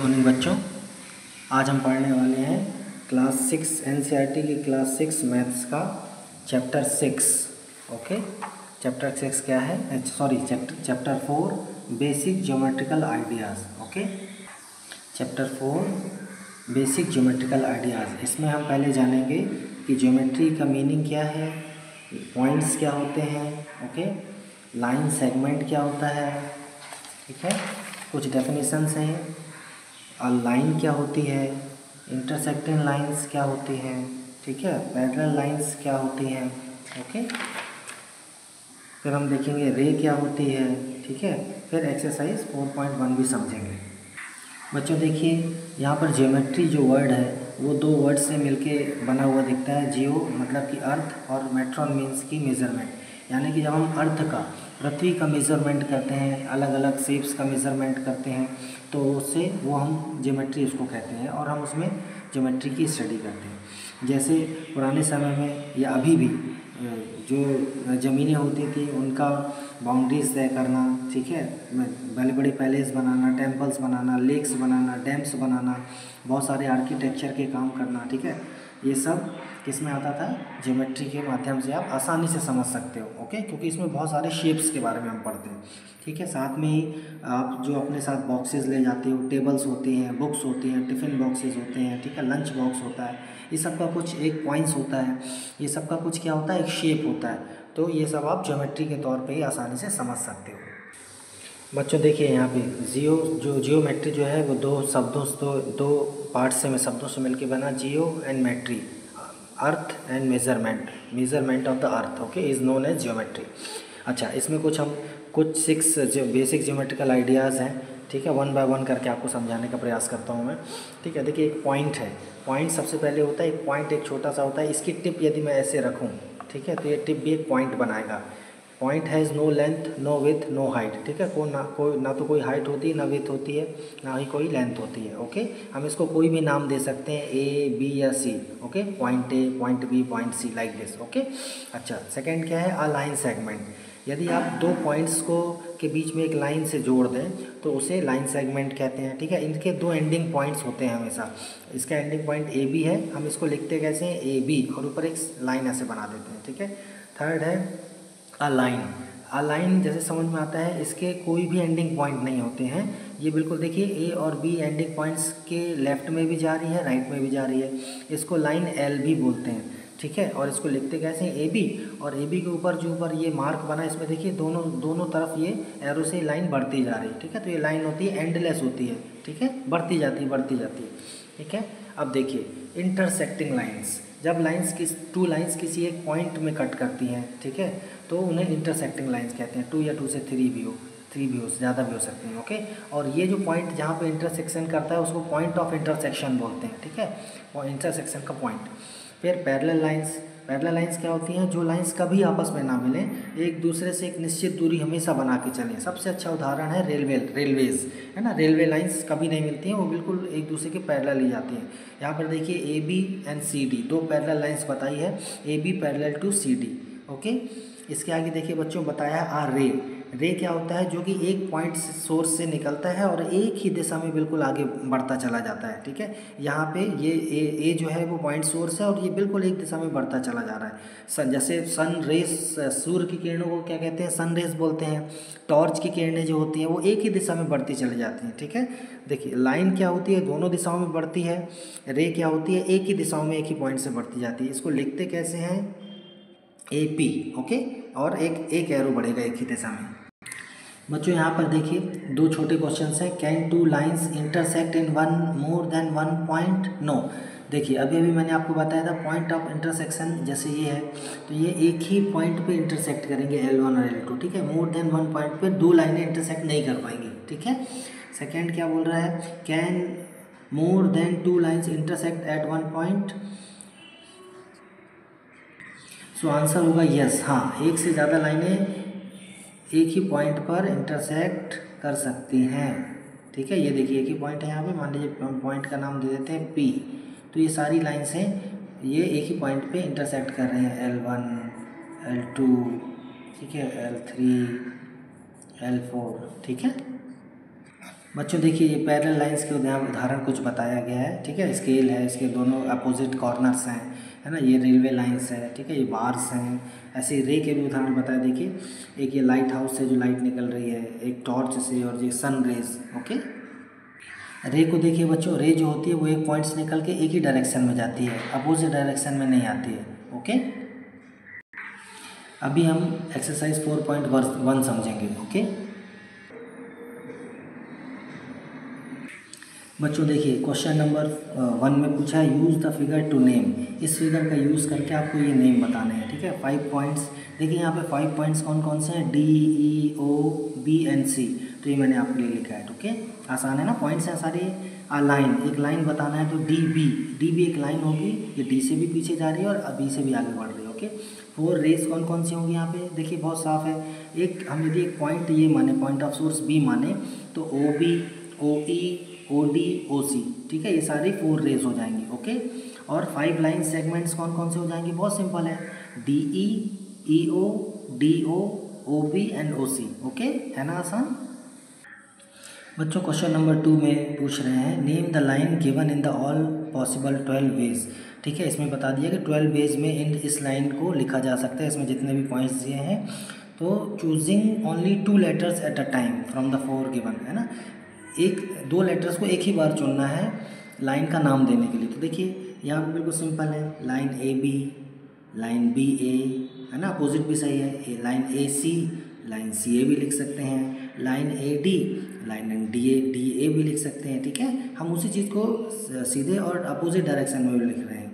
Morning बच्चों, आज हम पढ़ने वाले हैं क्लास 6 एनसीईआरटी की क्लास 6 मैथ्स का चैप्टर 6। ओके, चैप्टर 6 क्या है? Chapter 4 basic geometrical ideas. Okay, chapter 4 basic geometrical ideas. इसमें हम पहले जानेंगे कि ज्योमेट्री का मीनिंग क्या है, पॉइंट्स क्या होते हैं, ओके, लाइन सेगमेंट क्या होता है, ठीक है, कुछ डेफिनेशंस हैं, लाइन क्या होती है, इंटरसेक्टिंग लाइंस क्या होती हैं, ठीक है, पैरेलल लाइंस क्या होती हैं, ओके। फिर हम देखेंगे रे क्या होती है, ठीक है। फिर एक्सरसाइज 4.1 भी समझेंगे। बच्चों देखिए, यहाँ पर ज्योमेट्री जो वर्ड है वो दो वर्ड से मिलके बना हुआ दिखता है। जियो मतलब कि अर्थ और मेट्रॉन मीन्स की मेज़रमेंट, यानी कि जब हम अर्थ का, पृथ्वी का मेज़रमेंट करते हैं, अलग अलग शेप्स का मेज़रमेंट करते हैं, तो उससे वो हम ज्योमेट्री उसको कहते हैं और हम उसमें ज्योमेट्री की स्टडी करते हैं। जैसे पुराने समय में या अभी भी जो ज़मीनें होती थी उनका बाउंड्रीज तय करना, ठीक है, बड़े बड़े पैलेस बनाना, टेम्पल्स बनाना, लेक्स बनाना, डैम्स बनाना, बहुत सारे आर्किटेक्चर के काम करना, ठीक है, ये सब किस में आता था? ज्योमेट्री के माध्यम से आप आसानी से समझ सकते हो। ओके, क्योंकि इसमें बहुत सारे शेप्स के बारे में हम पढ़ते हैं, ठीक है। साथ में ही आप जो अपने साथ बॉक्सेस ले जाते हो, टेबल्स होती हैं, बुक्स होती हैं, टिफ़िन बॉक्सेस होते हैं, ठीक है, लंच बॉक्स होता है, ये सब का कुछ एक पॉइंट्स होता है, ये सब का कुछ क्या होता है? एक शेप होता है। तो ये सब आप ज्योमेट्री के तौर पे ही आसानी से समझ सकते हो। बच्चों देखिए, यहाँ पे जियोमेट्री जो है वो दो पार्ट से शब्दों से मिलकर बना। Geo and metry, earth and measurement of the earth, okay, is known as geometry. अच्छा, इसमें कुछ 6 जो बेसिक ज्योमेट्रिकल आइडियाज़ हैं, ठीक है, 1 बाय 1 करके आपको समझाने का प्रयास करता हूँ मैं, ठीक है। देखिए, एक पॉइंट है, पॉइंट सबसे पहले होता है, एक पॉइंट एक छोटा सा होता है, इसकी टिप यदि मैं ऐसे रखूँ, ठीक है, तो ये टिप भी एक पॉइंट बनाएगा। Point has no length, no width, no height, ठीक है, ना तो कोई हाइट होती है, ना विथ होती है, ना ही कोई लेंथ होती है। ओके, हम इसको कोई भी नाम दे सकते हैं, ए, बी या C. Okay, point A, point B, point C, like this. Okay, अच्छा, सेकंड क्या है? A line segment. यदि आप दो पॉइंट्स को के बीच में एक लाइन से जोड़ दें तो उसे लाइन सेगमेंट कहते हैं, ठीक है। इनके दो एंडिंग पॉइंट्स होते हैं हमेशा। इसका एंडिंग पॉइंट ए बी है, हम इसको लिखते कैसे हैं? ए बी, और ऊपर एक लाइन ऐसे बना देते हैं, ठीक है। थर्ड है अ लाइन जैसे समझ में आता है, इसके कोई भी एंडिंग पॉइंट नहीं होते हैं। ये बिल्कुल देखिए, ए और बी एंडिंग पॉइंट्स के लेफ्ट में भी जा रही है, राइट में भी जा रही है। इसको लाइन एल भी बोलते हैं, ठीक है। और इसको लिखते कैसे हैं? ए बी, और ए बी के ऊपर जो ऊपर ये मार्क बना है, इसमें देखिए दोनों तरफ ये एरो से लाइन बढ़ती जा रही है, ठीक है। तो ये लाइन होती है, एंडलेस होती है, ठीक है, बढ़ती जाती है, ठीक है। अब देखिए इंटरसेक्टिंग लाइन्स, जब टू लाइन्स किसी एक पॉइंट में कट करती हैं, ठीक है, तो उन्हें इंटरसेक्टिंग लाइन्स कहते हैं। 2 या 2 से 3 भी हो, 3 भी हो, ज़्यादा भी हो सकती हैं। ओके, और ये जो पॉइंट जहाँ पे इंटरसेक्शन करता है उसको पॉइंट ऑफ इंटरसेक्शन बोलते हैं, ठीक है, और इंटरसेक्शन का पॉइंट। फिर पैरेलल लाइंस क्या होती हैं? जो लाइंस कभी आपस में ना मिलें, एक दूसरे से एक निश्चित दूरी हमेशा बना के चलें। सबसे अच्छा उदाहरण है रेलवेज़, है ना। रेलवे लाइंस कभी नहीं मिलती हैं, वो बिल्कुल एक दूसरे के पैरेलल ही जाती हैं। यहाँ पर देखिए A B and C D, दो पैरेलल लाइंस बताई है, A B parallel to C D. Okay, इसके आगे देखिए बच्चों, बताया रे क्या होता है? जो कि एक पॉइंट सोर्स से निकलता है और एक ही दिशा में बिल्कुल आगे बढ़ता चला जाता है, ठीक है। यहाँ पे ये ए जो है वो पॉइंट सोर्स है और ये बिल्कुल एक दिशा में बढ़ता चला जा रहा है। जैसे सन रेस, सूर्य की किरणों को क्या कहते हैं? सन रेस बोलते हैं। टॉर्च की किरणें जो होती हैं वो एक ही दिशा में बढ़ती चली जाती हैं, ठीक है। देखिए, लाइन क्या होती है? दोनों दिशाओं में बढ़ती है। रे क्या होती है? एक ही दिशाओं में, एक ही पॉइंट से बढ़ती जाती है। इसको लिखते कैसे हैं? ए पी, ओके, और एक एरो बढ़ेगा एक ही दिशा में। बच्चों यहाँ पर देखिए, दो छोटे क्वेश्चंस हैं। Can two lines intersect in more than one point? No. देखिए, अभी मैंने आपको बताया था पॉइंट ऑफ इंटरसेक्शन, जैसे ये है तो ये एक ही पॉइंट पे इंटरसेक्ट करेंगे, L1 और L2, ठीक है। मोर देन वन पॉइंट पे दो लाइनें इंटरसेक्ट नहीं कर पाएंगी, ठीक है। सेकेंड क्या बोल रहा है? Can more than two lines intersect at one point? So answer होगा यस, हाँ, एक से ज़्यादा लाइनें एक ही पॉइंट पर इंटरसेक्ट कर सकती हैं, ठीक है। ये देखिए, एक ही पॉइंट है यहाँ पे, मान लीजिए पॉइंट का नाम दे देते हैं पी, तो ये सारी लाइन्स हैं, ये एक ही पॉइंट पे इंटरसेक्ट कर रहे हैं। L1, L2, ठीक है, L3, L4, ठीक है। बच्चों देखिए ये पैरेलल लाइंस के उदाहरण कुछ बताया गया है, ठीक है। स्केल है, इसके दोनों अपोजिट कॉर्नर्स हैं, है ना। ये रेलवे लाइंस है, ठीक है। ये बार्स हैं। ऐसे रे के भी उदाहरण बताया। देखिए एक ये लाइट हाउस से जो लाइट निकल रही है, एक टॉर्च से, और ये सन रेज। ओके, रे को देखिए बच्चों, रे जो होती है वो एक पॉइंट से निकल के एक ही डायरेक्शन में जाती है, अपोजिट डायरेक्शन में नहीं आती है। ओके, अभी हम एक्सरसाइज 4.1 समझेंगे। ओके बच्चों देखिए क्वेश्चन नंबर 1 में पूछा है use the figure to name. इस फिगर का यूज़ करके आपको ये नेम बताने हैं, ठीक है। 5 पॉइंट्स देखिए यहाँ पे 5 पॉइंट्स कौन कौन से हैं, D, E, O, B and C। तो ये मैंने आपके लिए लिखा है, ओके। आसान है ना, पॉइंट्स हैं सारे। लाइन, एक लाइन बताना है तो डी बी एक लाइन होगी, ये डी से भी पीछे जा रही है और बी से भी आगे बढ़ रही है। ओके, 4 रेस कौन कौन सी होंगी यहाँ पे, देखिए बहुत साफ है। एक हम यदि एक पॉइंट ये माने, पॉइंट ऑफ सोर्स बी माने, तो OB, OE, OD, OC, ठीक है। ये सारी 4 रेज हो जाएंगी। ओके, और 5 लाइन सेगमेंट्स कौन कौन से हो जाएंगे, बहुत सिंपल है, DE, EO, DO, OB and OC। Okay, है ना आसान। बच्चों क्वेश्चन नंबर 2 में पूछ रहे हैं name the line given in the all possible 12 ways, ठीक है। इसमें बता दिया कि 12 वेज में इस लाइन को लिखा जा सकता है। इसमें जितने भी पॉइंट्स दिए हैं, तो choosing only 2 letters at a time from the 4 given, है ना। 2 लेटर्स को एक ही बार चुनना है लाइन का नाम देने के लिए। तो देखिए यहाँ पे बिल्कुल सिंपल है, लाइन AB, लाइन BA, है ना, अपोजिट भी सही है, लाइन AC, लाइन CA भी लिख सकते हैं, लाइन AD, लाइन DA भी लिख सकते हैं, ठीक है। हम उसी चीज़ को सीधे और अपोजिट डायरेक्शन में भी लिख रहे हैं।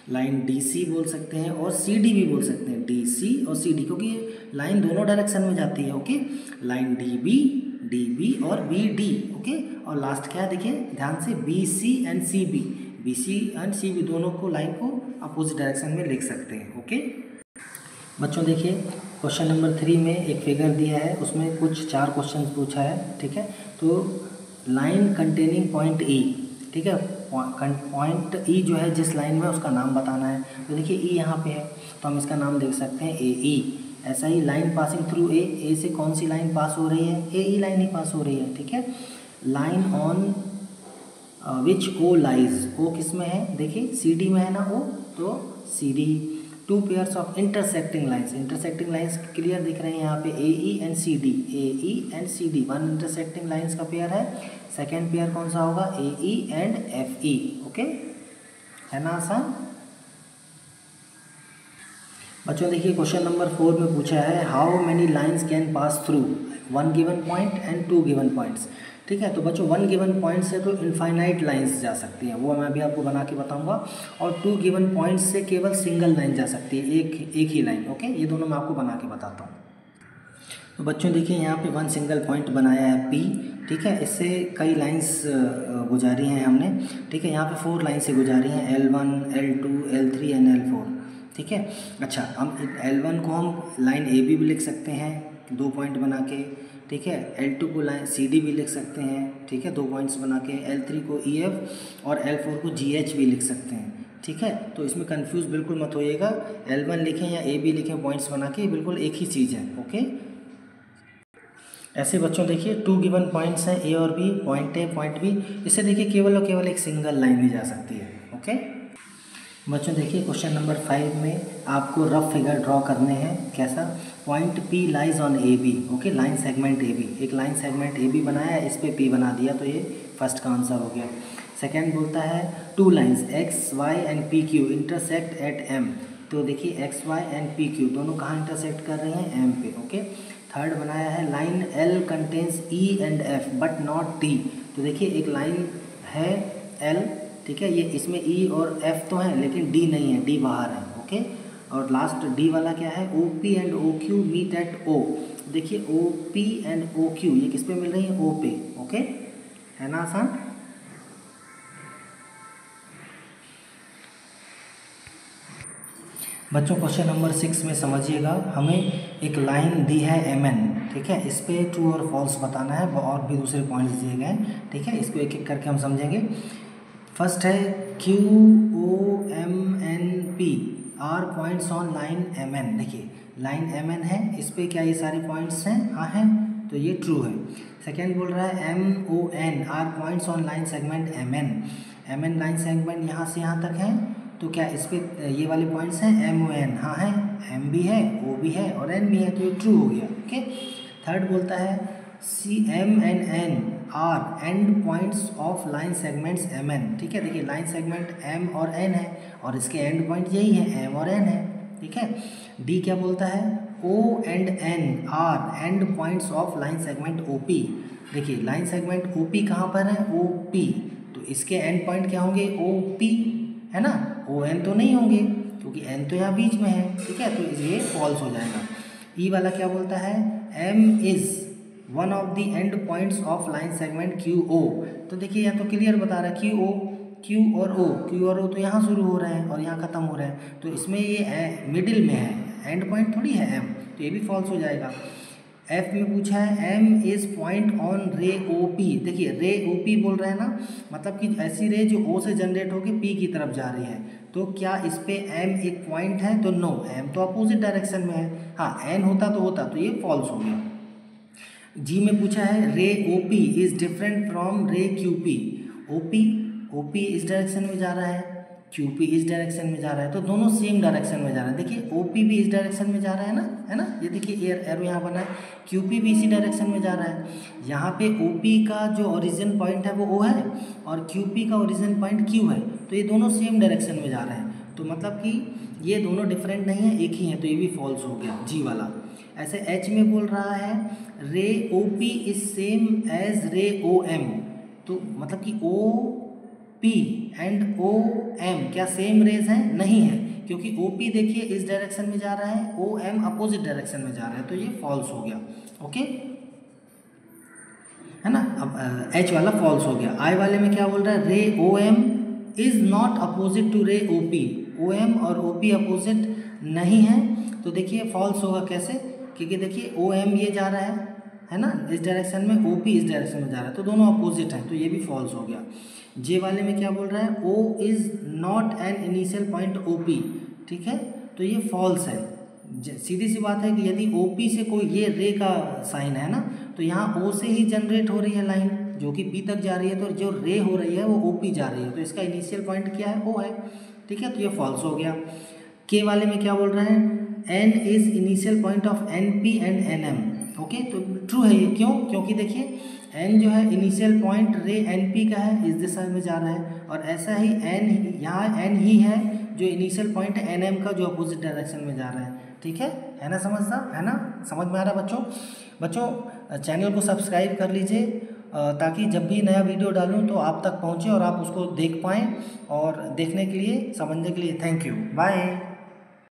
लाइन DC बोल सकते हैं और CD भी बोल सकते हैं, DC और CD, क्योंकि लाइन दोनों डायरेक्शन में जाती है। ओके, लाइन DB और BD। ओके, और लास्ट क्या है देखिए ध्यान से, BC एंड CB दोनों को लाइन को अपोजिट डायरेक्शन में लिख सकते हैं। ओके बच्चों देखिए क्वेश्चन नंबर 3 में एक फिगर दिया है, उसमें कुछ 4 क्वेश्चन पूछा है, ठीक है। तो लाइन कंटेनिंग पॉइंट E, ठीक है, पॉइंट E जो है जिस लाइन में, उसका नाम बताना है। तो देखिए E यहाँ पे है, तो हम इसका नाम देख सकते हैं AE। ऐसा ही लाइन पासिंग थ्रू A से कौन सी लाइन पास हो रही है, AE लाइन ही पास हो रही है, ठीक है। Line on which O lies, O किस में है, देखिए CD में है ना O, तो CD। 2 pairs of intersecting lines clear दिख रहे हैं यहाँ पे, AE and CD 1 intersecting lines का पेयर है। सेकेंड पेयर कौन सा होगा, AE एंड FE। ओके, है ना आसान। बच्चों देखिए क्वेश्चन नंबर 4 में पूछा है how many lines can pass through 1 given point and 2 given points, ठीक है। तो बच्चों 1 गिवन पॉइंट से तो इनफाइनाइट लाइंस जा सकती हैं, वो मैं अभी आपको बना के बताऊंगा। और 2 गिवन पॉइंट्स से केवल सिंगल लाइन जा सकती है, एक ही लाइन। ओके, ये दोनों मैं आपको बना के बताता हूँ। तो बच्चों देखिए यहाँ पे 1 सिंगल पॉइंट बनाया है P, ठीक है। इससे कई लाइंस गुजारी हैं हमने, ठीक है। यहाँ पे 4 लाइन से गुजारी हैं, L1, L2, L3 and L4, ठीक है। अच्छा, हम L1 को हम लाइन AB भी लिख सकते हैं 2 पॉइंट बना के, ठीक है। L2 को लाइन CD भी लिख सकते हैं, ठीक है, 2 पॉइंट्स बना के। L3 को EF और L4 को GH भी लिख सकते हैं, ठीक है। तो इसमें कंफ्यूज बिल्कुल मत होइएगा, L1 लिखें या AB लिखें पॉइंट्स बना के, बिल्कुल एक ही चीज़ है। ओके, ऐसे बच्चों देखिए 2 गिवन पॉइंट्स हैं A और B, point A point B, इससे देखिए केवल और केवल एक सिंगल लाइन ली जा सकती है। ओके बच्चों देखिए क्वेश्चन नंबर 5 में आपको रफ फिगर ड्रॉ करने हैं। कैसा, point P lies on AB, okay, line segment AB, एक लाइन सेगमेंट AB बनाया है, इस पे P बना दिया, तो ये फर्स्ट का आंसर हो गया। सेकेंड बोलता है 2 lines X, Y and PQ intersect at M, तो देखिए X, Y एंड PQ दोनों कहाँ इंटरसेक्ट कर रहे हैं, M पे। ओके, थर्ड बनाया है line L contains E and F but not T, तो देखिए एक लाइन है L, ठीक है, ये इसमें E और F तो है लेकिन D नहीं है, D बाहर है। ओके, और लास्ट D वाला क्या है, OP and OQ meet at O, देखिए OP एंड OQ ये किस पे मिल रही है, O पे। ओके, है ना आसान। बच्चों क्वेश्चन नंबर 6 में समझिएगा, हमें एक लाइन दी है MN, ठीक है, इस पे ट्रू और फॉल्स बताना है, और भी दूसरे पॉइंट्स दिए गए हैं, ठीक है। इसको एक एक करके हम समझेंगे। फर्स्ट है QOMNP are points on line MN, देखिए लाइन MN है, इस पे क्या ये सारे पॉइंट्स हैं, हाँ हैं, तो ये ट्रू है। सेकेंड बोल रहा है MON are points on line segment MN line segment यहाँ से यहाँ तक है, तो क्या इस पर ये वाले पॉइंट्स हैं MON, हाँ है, M भी है, O भी है और N भी है, तो ये ट्रू हो गया। ओके। थर्ड बोलता है CM and N are end points of line segments MN। ठीक है, देखिए लाइन सेगमेंट M और N है और इसके एंड पॉइंट यही है, M और N है। ठीक है। डी क्या बोलता है O and N are end points of line segment OP। देखिए लाइन सेगमेंट OP कहाँ पर है, OP, तो इसके एंड पॉइंट क्या होंगे, OP है ना, ON तो नहीं होंगे क्योंकि N तो यहाँ बीच में है। ठीक है, तो ये फॉल्स हो जाएगा। ई वाला क्या बोलता है M is one of the end points of line segment QO। तो देखिए यहाँ तो क्लियर बता रहा है Q और O तो यहाँ शुरू हो रहे हैं और यहाँ ख़त्म हो रहे हैं, तो इसमें ये मिडिल में है, एंड पॉइंट थोड़ी है M, तो ये भी फॉल्स हो जाएगा। F में पूछा है M इज पॉइंट ऑन रे OP। देखिए रे OP बोल रहे हैं ना, मतलब कि ऐसी रे जो O से जनरेट होकर P की तरफ जा रही है, तो क्या इस पे M एक पॉइंट है, तो नो, M तो अपोजिट डायरेक्शन में है। हाँ N होता तो ये फॉल्स हो गया। जी में पूछा है रे OP इज डिफरेंट फ्रॉम रे QP। OP इस डायरेक्शन में जा रहा है, QP इस डायरेक्शन में जा रहा है, तो दोनों सेम डायरेक्शन में जा रहे हैं। देखिए OP भी इस डायरेक्शन में जा रहा है ना, ये देखिए एरो यहाँ बना है, QP भी इसी डायरेक्शन में जा रहा है। यहाँ पे OP का जो ओरिजिन पॉइंट है वो O है और QP का ओरिजिन पॉइंट Q है, तो ये दोनों सेम डायरेक्शन में जा रहे हैं, तो मतलब कि ये दोनों डिफरेंट नहीं है, एक ही है, तो ये भी फॉल्स हो गया जी वाला। ऐसे H में बोल रहा है रे OP इज सेम एज रे OM, तो मतलब कि OP एंड OM क्या सेम रेज हैं, नहीं है, क्योंकि OP देखिए इस डायरेक्शन में जा रहा है, OM अपोजिट डायरेक्शन में जा रहा है, तो ये फॉल्स हो गया। ओके है ना। अब H वाला फॉल्स हो गया। I वाले में क्या बोल रहा है ray OM is not opposite to ray OP। OM और OP अपोजिट नहीं है, तो देखिए फॉल्स होगा कैसे, क्योंकि देखिए OM ये जा रहा है ना इस डायरेक्शन में, OP इस डायरेक्शन में जा रहा है, तो दोनों अपोजिट हैं, तो ये भी फॉल्स हो गया। जे वाले में क्या बोल रहा है O is not an initial point OP। ठीक है, तो ये फॉल्स है। सीधी सी बात है कि यदि OP से कोई ये रे का साइन है ना, तो यहाँ O से ही जनरेट हो रही है लाइन जो कि P तक जा रही है, तो जो रे हो रही है वो OP जा रही है, तो इसका इनिशियल पॉइंट क्या है, O है। ठीक है, तो ये फॉल्स हो गया। के वाले में क्या बोल रहे हैं N is initial point of NP and NM। Okay, तो ट्रू है ये, क्यों, क्योंकि देखिए N जो है इनिशियल पॉइंट रे NP का है, इस दिशा में जा रहा है, और ऐसा ही N यहाँ N ही है जो इनिशियल पॉइंट है NM का, जो अपोजिट डायरेक्शन में जा रहा है। ठीक है ना, समझदार है ना, समझ में आ रहा है बच्चों चैनल को सब्सक्राइब कर लीजिए ताकि जब भी नया वीडियो डालूं तो आप तक पहुंचे और आप उसको देख पाएँ, और देखने के लिए, समझने के लिए थैंक यू, बाय।